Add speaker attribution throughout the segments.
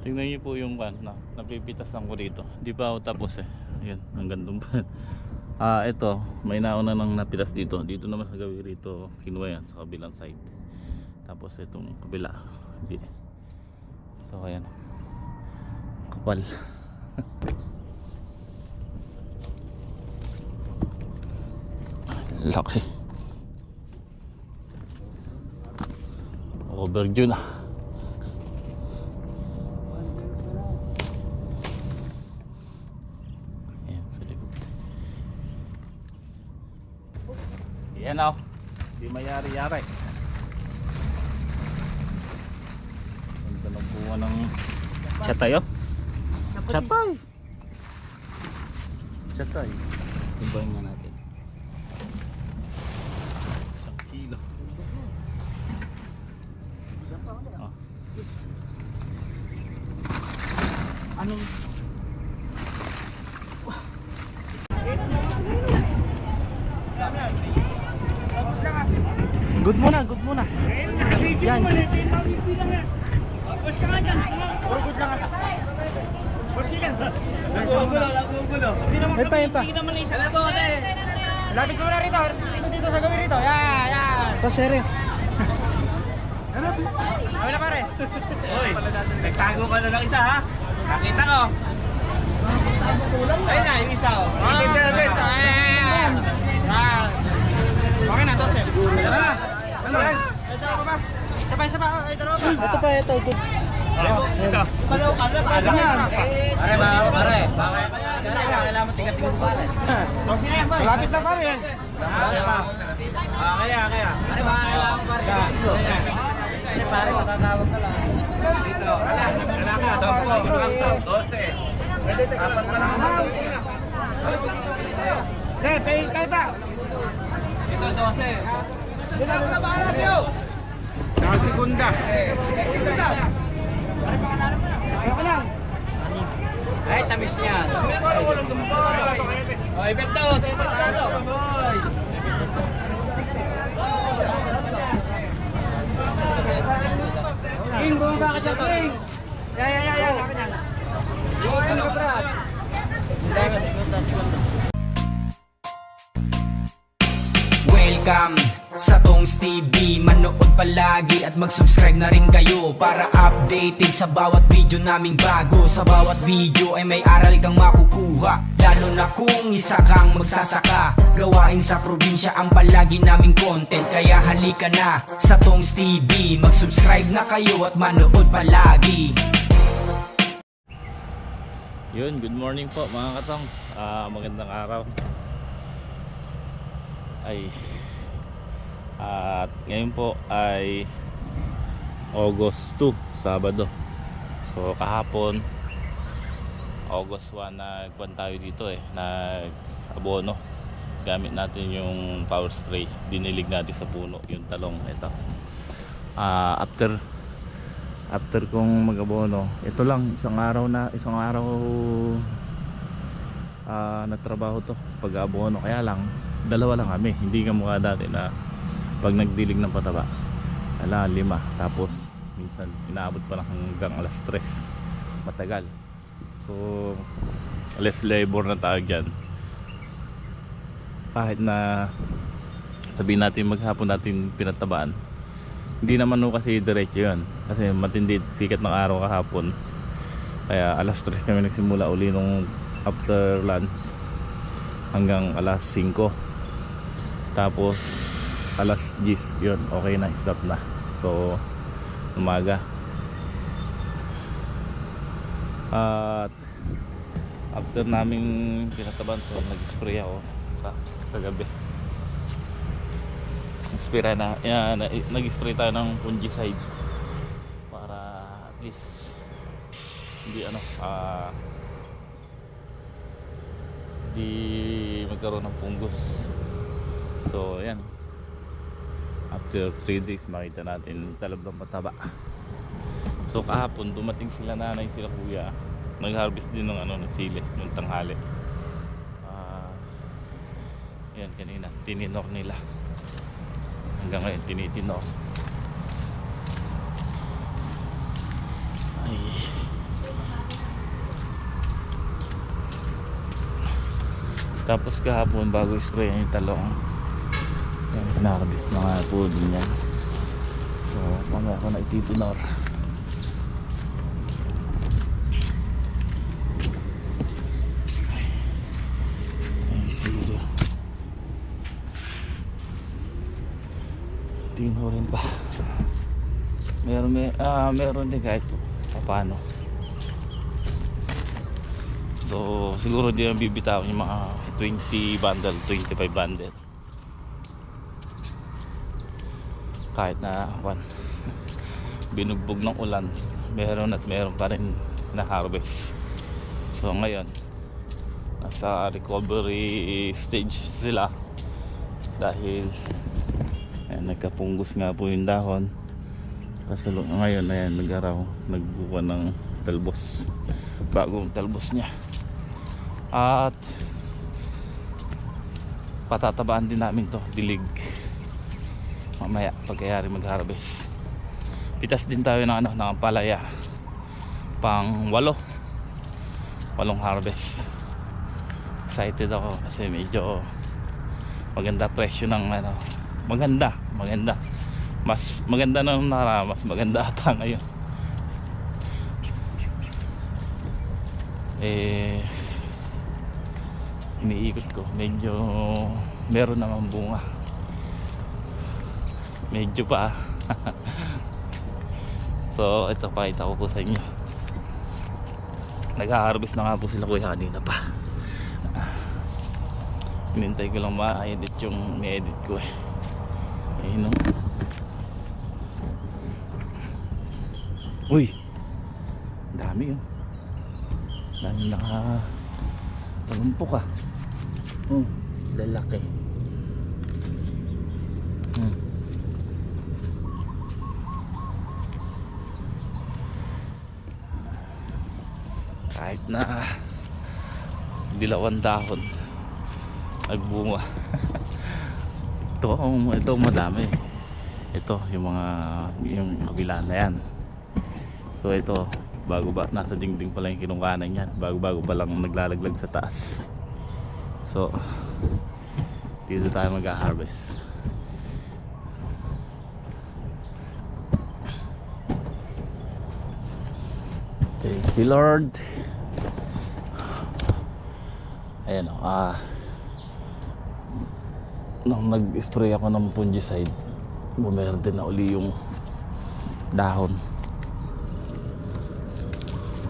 Speaker 1: Tingnan niyo po yung napipitas lang ko dito. Di pa ako tapos eh. Ayan, hanggang doon pa. Ito, may nauna nang napitas dito. Dito naman sa gawi rito, kinuha yan sa kabilang side. Tapos itong kabila. Hindi. So ayan. Kapal. Laki. Overdue na. Yan o, di mayari-yari. Ganda ng bunga ng chatay o. Chatay. Chatay. Timbahin nga natin. 1 kilo. Oh. Anong good muna, good muna. Yan. Bos ka nga dyan. Puro good lang ata. Bos ka nga. Gulo. May pa, may pa. Alam mo, ate. Lapit mo na rito. Dito sa gabi rito. Yan. Ito, sere. Ano? Kami na pare. Uy, nagtago ka na ng isa ha. Nakita ko. Ayun na, yung isa o. Okay na, to sir. Ano? Sabay. Ay, dalawa pa. Ito pa, ito. Good. Ito. Palaw ka na. Pare. Kailangan mo tigat-tigat pare. Malapit na pare yan. Kaya. Pare, kailangan mo pare. Pare, matatawag ka lang. Dito. Kailangan ka. 12. Apat pa lang ako 12. Kayo pa. Ito 12. Dito na bahala sa'yo. Saka segunda. Segunda. Pare, pangalan mo na. Ayaw ka lang. Ay, tamis niya. Parang walang dumbay. O, ibet daw. Sa ito sa ano. Boy. King, bumaba ka dyan, King. Yan. Akin yan. Ano ka, Brad? Segunda.
Speaker 2: Welcome sa Tongs TV. Manood palagi at mag-subscribe na rin kayo para updated sa bawat video naming bago. Sa bawat video ay may aral kang makukuha, lalo na kung isa kang magsasaka. Gawain sa probinsya ang palagi naming content, kaya halika na sa Tongs TV. Mag-subscribe na kayo at manood palagi.
Speaker 1: Yun, good morning po mga katongs. Magandang araw. At ngayon po ay August 2, Sabado. So kahapon August 1 nagpan tayo dito nag-abono. Gamit natin yung power spray. Dinilig natin sa puno yung talong ito. After kong mag-abono, ito lang isang araw nagtrabaho to sa pag-abono. Kaya lang dalawa lang kami, hindi ka mukha dati na pag nagdilig ng pataba 5, tapos minsan inaabot pa lang hanggang alas 3, matagal. So less labor na tayo dyan. Kahit na sabihin natin maghapon natin pinatabaan, hindi naman kasi diretso yun, kasi matindi sikat ng araw kahapon. Kaya alas 3 kami nagsimula uli nung after lunch hanggang alas 5, tapos alas 10 yun, okay na, stop na. So umaga. At after naming pinataban to, nag-spray ako kagabi. Nag-spray tayo ng fungicide para at least hindi magkaroon ng fungus. So ayan, after 3 days makita natin talab ng pataba. So kahapon dumating sila nanay, sila kuya, nag-harvest din ng ng sili yung tanghali. Yan, kanina tininor nila, hanggang ngayon tinitinor. Ay, Tapos kahapon bago spray yung talong, yan, pinakabis na nga po din yan. So mamaya ako na ititinor. Ay sige, tinorin pa. Meron din kahit paano. So siguro di ang bibitawan yung mga 20 bundle, 25 bundle. Kahit na binugbog ng ulan, meron pa rin na harvest. So ngayon nasa recovery stage sila dahil nagkapunggos nga po yung dahon. Kasi ngayon ayan, nagbuka ng talbos, bagong talbos niya. At patatabaan din namin to, dilig, mamaya pagkayari mag-harvest. Pitas din tayo ng ng palaya pang 8 harvest. Excited ako kasi medyo maganda presyo ng maganda mas maganda na mas maganda ata ngayon. Iniikot ko, medyo meron naman bunga, medyo pa. So ito, pakita ko po sa inyo, nag-harvest na nga po sila kuya kanina pa. Hinintay ko lang ma-edit yung ni-edit ko ayun o. Uy, dami yun. Dami nakapalumpok lalaki. Kahit na dilawan dahon, nagbunga. Ito madami. Ito yung kabila na yan. So ito, nasa dingding pa lang yung kinukanan yan, bago pa lang naglalaglag sa taas. So dito tayo mag-harvest. Thank you Lord. Ayan nung nag-spray ako ng fungicide, bumerde na uli yung dahon.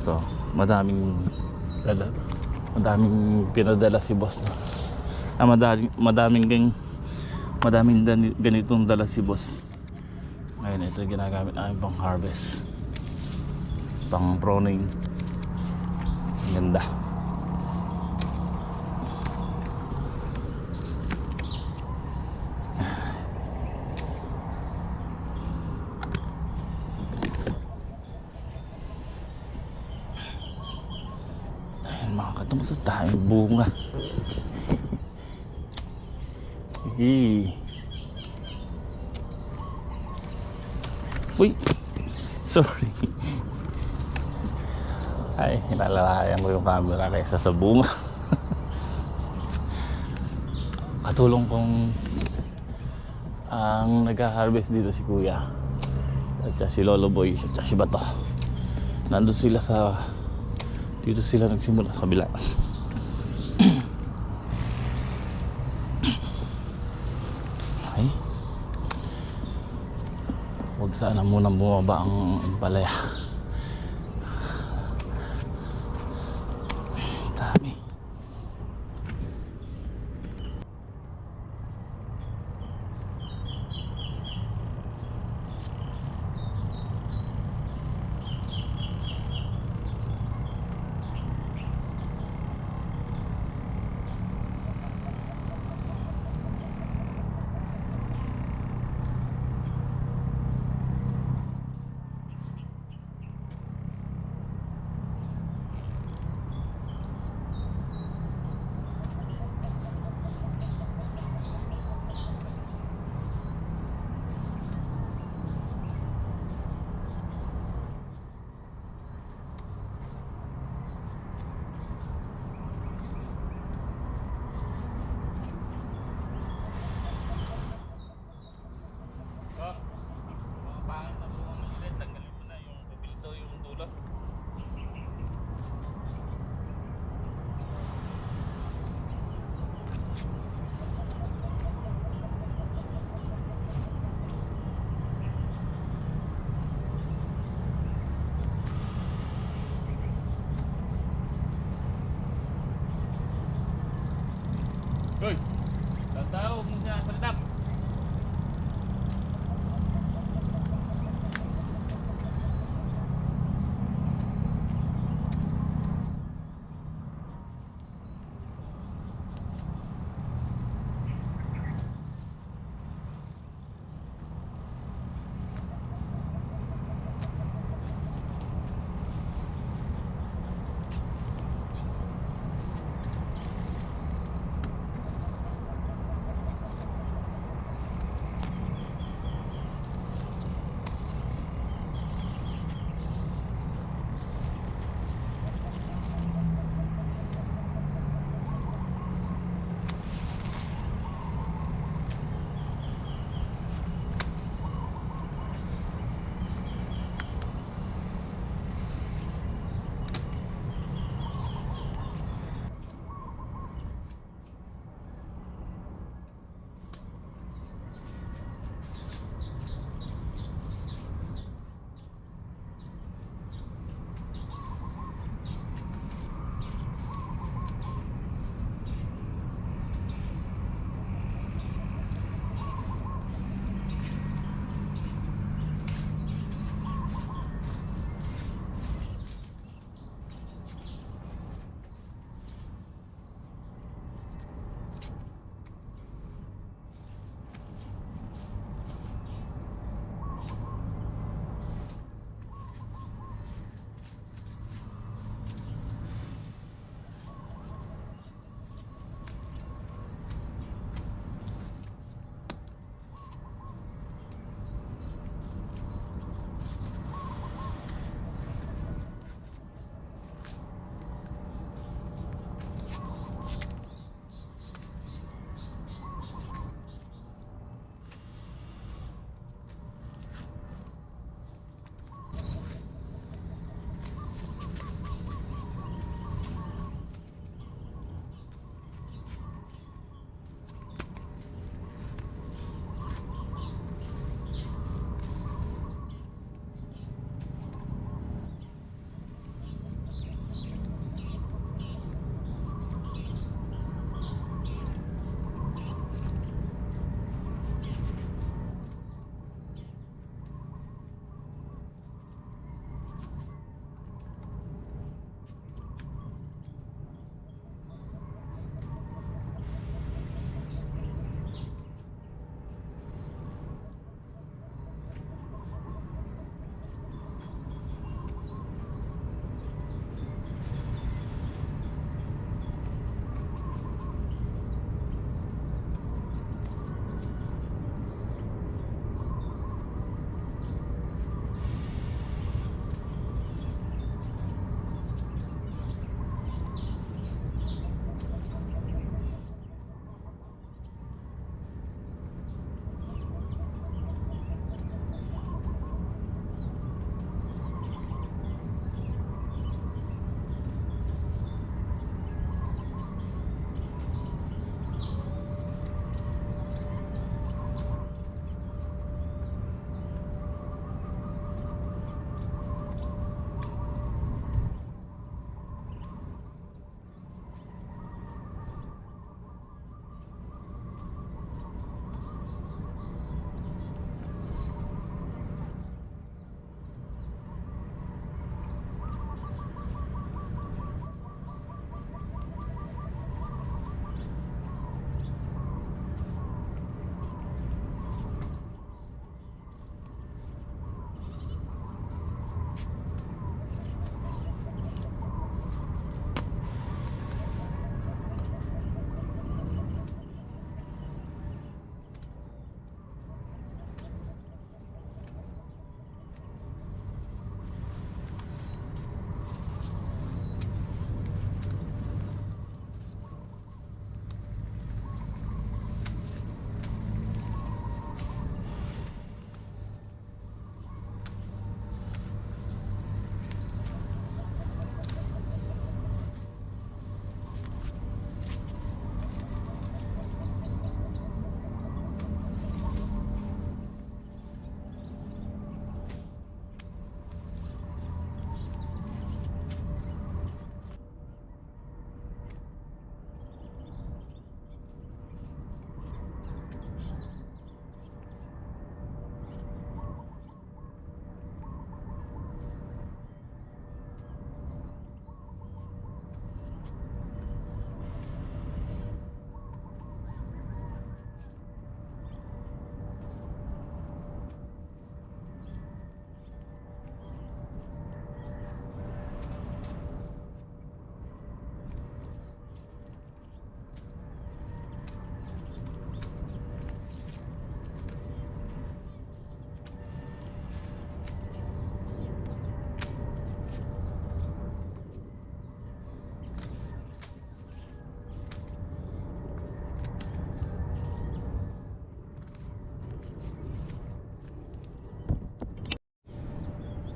Speaker 1: Ito, madaming pinadala si boss na madaming ganitong dala si boss. Ngayon ito ginagamit namin pang harvest, pang pruning. Ganda. Mga katumso tayong bunga. Uy, sorry. Ay, hinalalayan ko yung camera kaysa sa bunga. Katulong kong ang nag-harvest dito si kuya at si Lolo Boy at si Bato. Nandun sila dito sila nagsimula sa kabila. Ay, huwag sana muna bumaba ang palaya. Dami.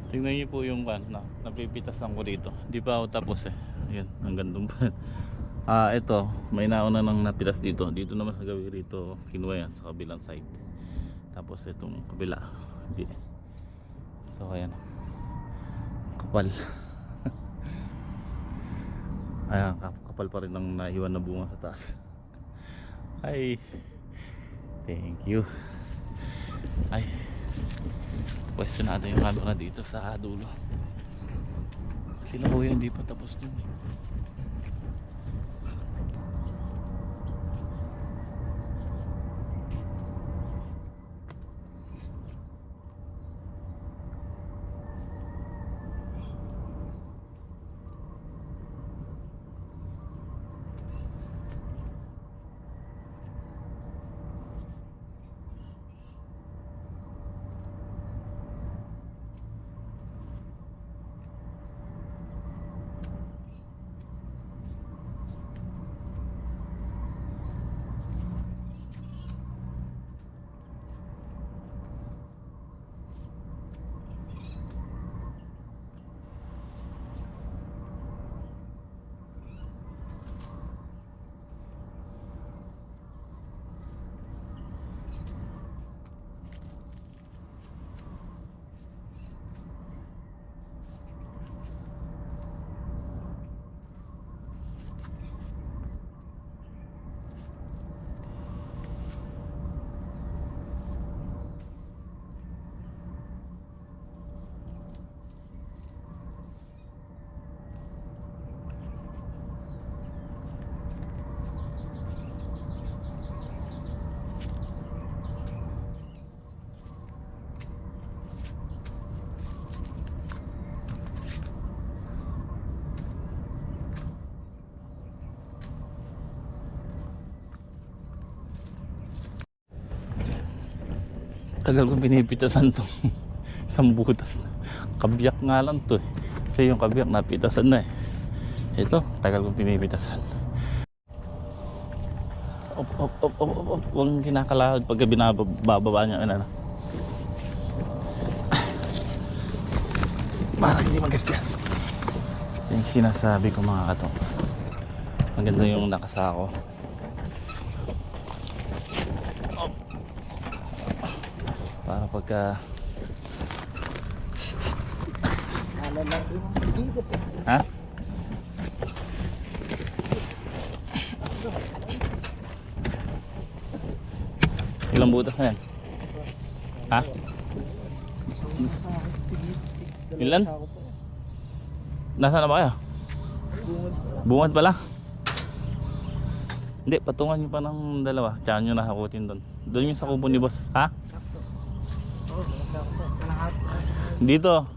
Speaker 1: Tingnan niyo po yung napipitasan ko dito. Hindi pa ako tapos eh. Ayan, hanggang doon pa. Ito, may nauna nang napitas dito. Dito naman sa gawi rito, kinuha yan sa kabilang side. Tapos itong kabila. Hindi. So ayan. Kapal. Ayan, kapal pa rin ang naiwan na bunga sa taas. Ay. Thank you. Ay. Pwesto natin yung camera dito sa dulo. Sila ko yun, hindi pa tapos dun. Tagal kong pinipitasan to. Isang butas na. Kabiyak nga lang to eh. Kasi yung kabiyak napitasan na eh. Ito, tagal kong pinipitasan. Op. Huwag kinakalahod pagka binababa niya. Ano. Para hindi magasgas. Yung sinasabi ko mga katongs. Maganda yung nakasako. Para pagka ha? Ilang butas na yan? Ha? Ilan? Nasaan na ba kayo? Bungad pala? Hindi, patungan nyo pa ng dalawa. Tsaka nyo nakakutin doon. Doon yung sa kubo ni boss. Ha? Dito,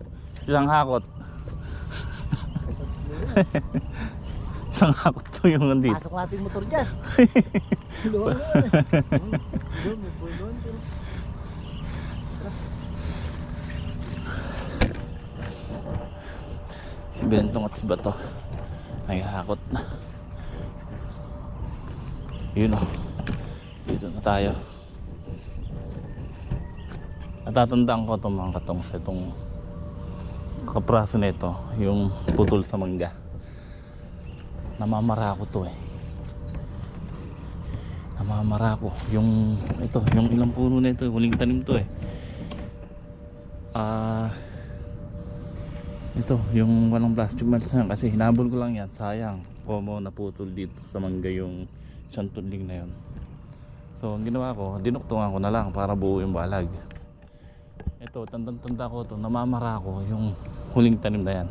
Speaker 1: isang hakot. Isang hakot to yung nandito.
Speaker 3: Pasok natin yung motor dyan.
Speaker 1: Si Bentong at si Bato may hakot na. Yun o. Dito na tayo. Natatandaan ko itong mga katong sa itong kapraso nito, yung putol sa mangga. Namamara ko to eh. Namamara ko. Yung ito, yung ilang puno na ito, huling tanim to eh. Ito, yung walang plastic mask na kasi hinabol ko lang yan, sayang. Komo naputol dito sa mangga yung isang tudling na yun. So ang ginawa ko, dinuktungan ko na lang para buo yung balag. Ito, tanda ko to, namamara ko yung huling tanim na yan.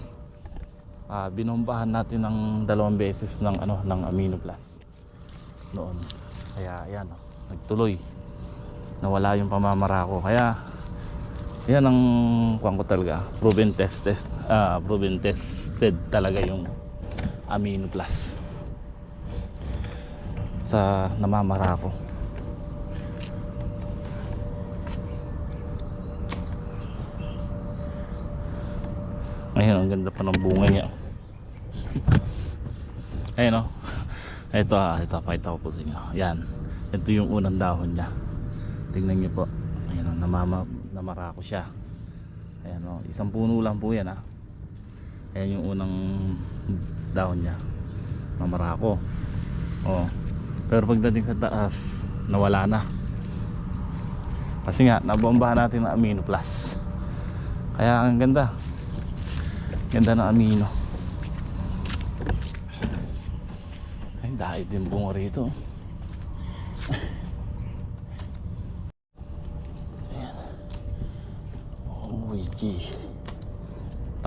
Speaker 1: Binombahan natin ng 2 beses ng ng Amino Plus noon. Kaya ayan, nagtuloy. Nawala yung pamamara ko. Kaya yan ang kuwan ko talaga. Proven tested talaga yung Amino Plus sa namamara ko. Ayun, ang ganda pa ng bunga niya. Ayun o. Ito pakita ko po sa inyo. Yan. Ito yung unang dahon niya. Tingnan niyo po. Ayun o, namara ko siya. Ayan o, isang puno lang po yan ha. Ayan yung unang dahon niya, mamarako. O, pero pagdating sa taas, nawala na. Kasi nga, nabombahan natin ng amino plus. Kaya ang ganda. Ganda ng amino. Ay, dahil din bunga rito. Ayan. Uy, gee.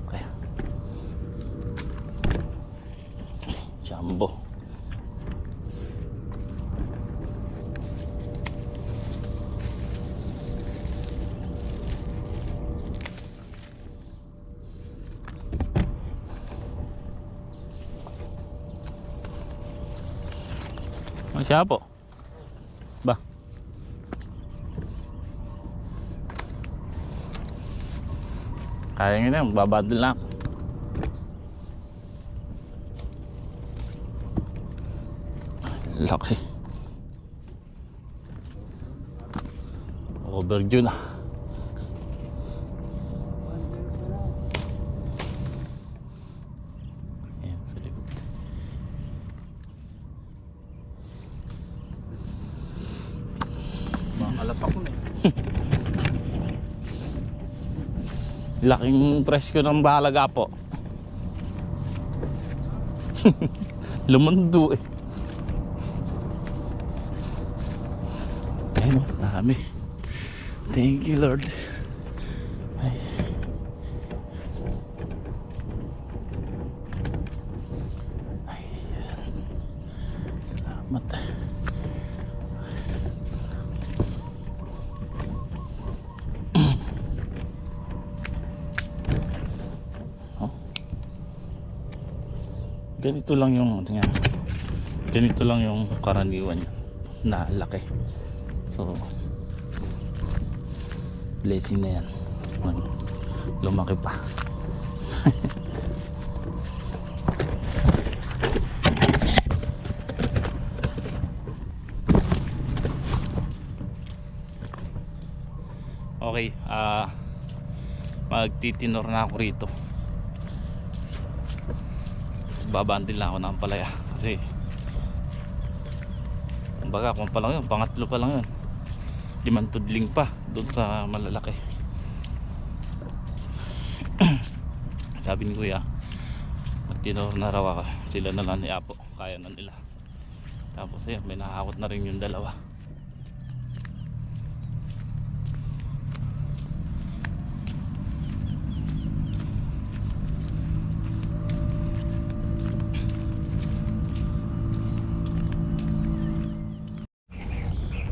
Speaker 1: Okay. Jumbo. Siya po. Ba. Kaya nyo na, magbabadol na ako. Laki. Overdue na. Ayan, sa likod. Makakalapak ko na eh. Laking presko ng balaga po. Lumando eh. Ayun, dami. Thank you, Lord. Ay. Ayan. Salamat. Oh. Ganito lang yung tingnan. Ganito lang yung karaniwan niya na laki. So blessing na yan. Lumaki pa. Okay, magtitinor na ako rito. Babandil na ako ng palaya kasi kumbaga kung pa lang yun, pangatlo pa lang yun, limang tudling pa doon sa malalaki. Sabi ni kuya, magtinor na raw ako, sila na lang ni Apo, kaya na nila. Tapos ayun, may nakakot na rin yung dalawa.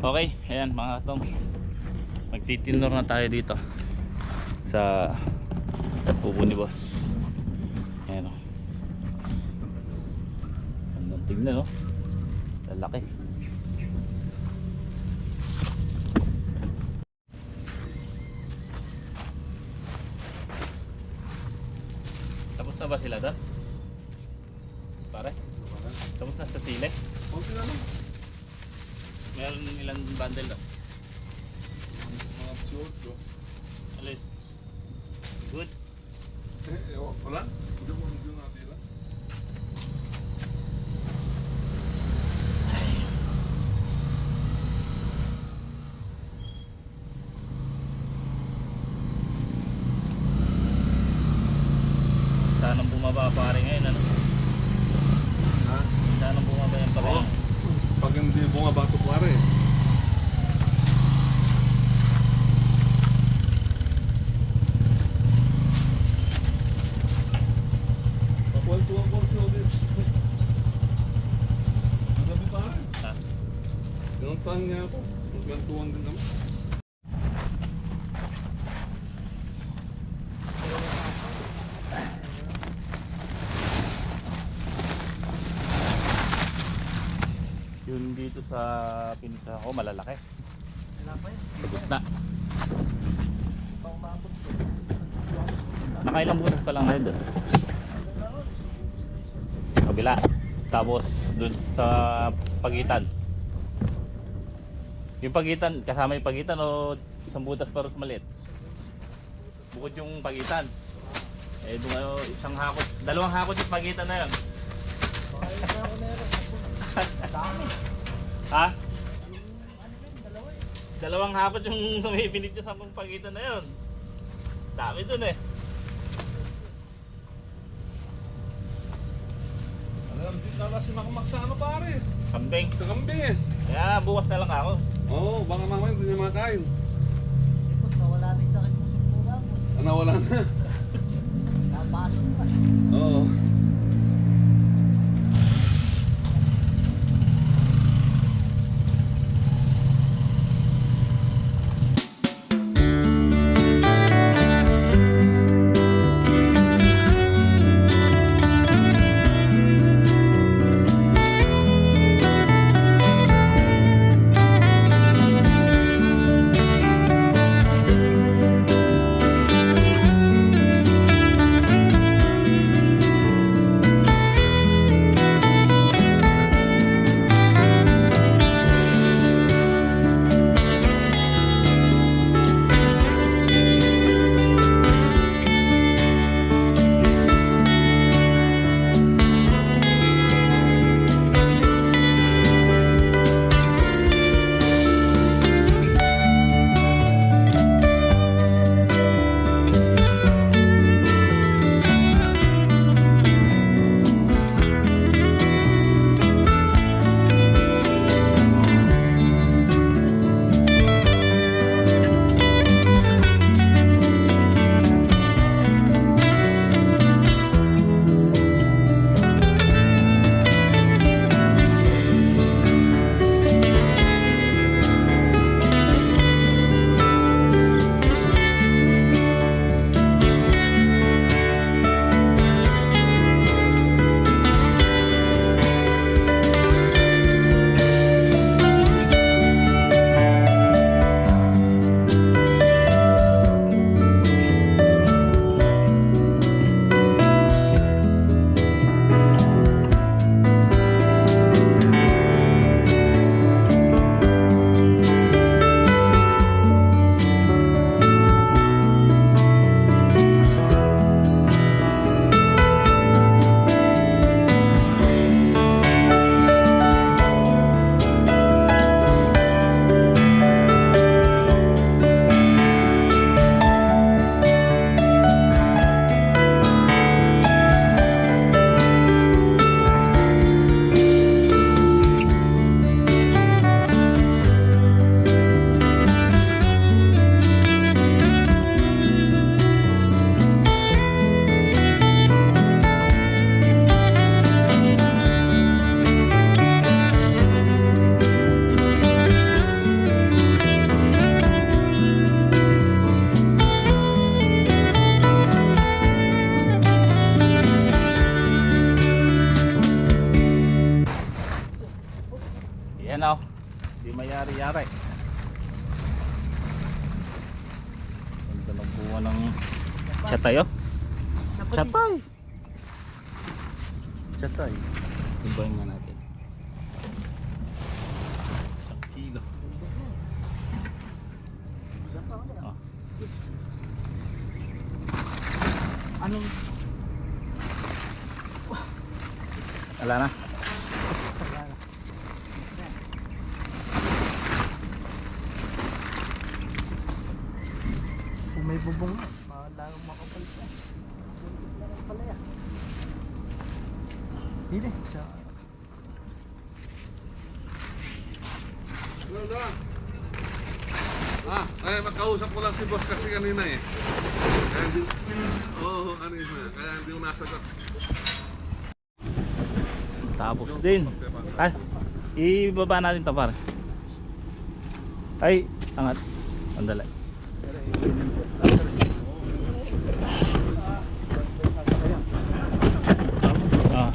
Speaker 1: Okay, ayan mga tong, magtitinor na tayo dito sa upo ni boss. Ayan o, ang tignan o, lalaki. Tapos na ba sila doon? Pare? Tapos na sa sile?
Speaker 3: Okay na lang.
Speaker 1: Meron ilang bundle doon?
Speaker 3: Mga short ko.
Speaker 1: Alin? Good?
Speaker 3: Wala? Hindi mo hindi natira.
Speaker 1: Sanang bumaba pare ngayon ano?
Speaker 3: Ha?
Speaker 1: Sanang bumaba yung pare.
Speaker 3: Oo. Pag hindi bumabato pare. Pakwaltuan ko ulit. Ang sabi pare.
Speaker 1: Ha?
Speaker 3: Ganuntahan niya ako. Gantuan din naman.
Speaker 1: Yun dito sa pinita ko malalaki. Sagot na. Nakailang butas pa lang ngayon doon. Kabila. Tapos doon sa pagitan. Yung pagitan, kasama yung pagitan o isang butas para sa maliit? Bukod yung pagitan. Eh, doon isang hakot, dalawang hakot yung pagitan na yun. Ha? Dalawang hakot yung sumipinit niya sa pagitan na yun. Dami dun eh.
Speaker 3: Alam din na si Makmak sa ano pare.
Speaker 1: Kambing.
Speaker 3: Sa kambing eh.
Speaker 1: Kaya bukas na lang ako.
Speaker 3: Oo, baka mamaya hindi niya makain.
Speaker 4: Tapos nawala na yung sakit mo sa pula mo.
Speaker 3: Ah, nawala na.
Speaker 4: Napasok pa.
Speaker 3: Oo.
Speaker 1: Yan o. Di mayari-yari. Ganda ng buwan ng chatay o. Chatay. Chatay. Timbangin nga natin. 1 kilo. Oh.
Speaker 4: Anong
Speaker 1: Wala na.
Speaker 4: kung may bubong na, lalo makapal pa. Buntot na rin pala yan. Hindi siya.
Speaker 3: Lola. Makausap ko lang si boss kasi kanina eh. Kaya hindi, kanina. Kaya hindi ko nasagot.
Speaker 1: Tapos din. Ay, ibaba natin ito pare. Ay, angat. Andali. Ah.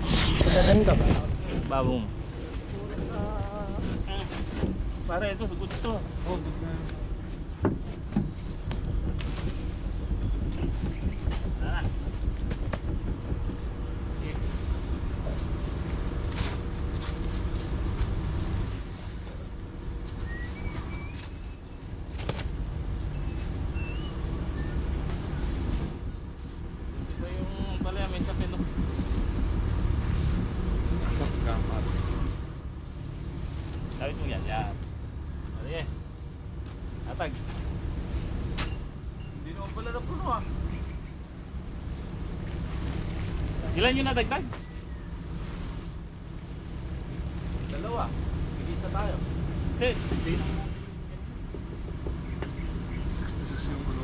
Speaker 1: Babong. Pare, ito sagot ito. Oh,
Speaker 4: pala na puno ah.
Speaker 1: Ilan yung nadagdag?
Speaker 4: Dalawa. Isa tayo.
Speaker 1: Hindi. Hindi.
Speaker 3: 66 yung ano.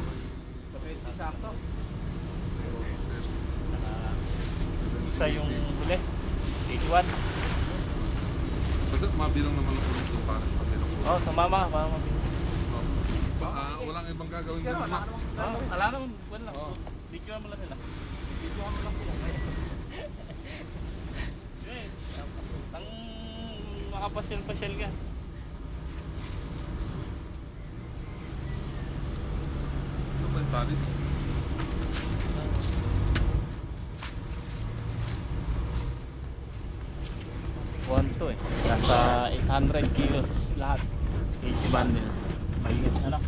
Speaker 4: Sa 20 sakto.
Speaker 1: Isa yung huli. 81.
Speaker 3: Basta mabilang naman ako nito para pabilang ko.
Speaker 1: Oh, sumama ka. Para mabili.
Speaker 3: Walang ibang gagawin din
Speaker 4: Pero
Speaker 3: naman.
Speaker 1: Oh, ala naman. Wala.
Speaker 3: Oo.
Speaker 1: Videoan mo lang sila.
Speaker 4: Videohan mo lang sila.
Speaker 1: Eh, ang makapasyal-pasyal ka.
Speaker 3: Ano ba yung tali?
Speaker 1: One to eh. Nasa 800 kilos lahat. 80 bundle. Malinis ano?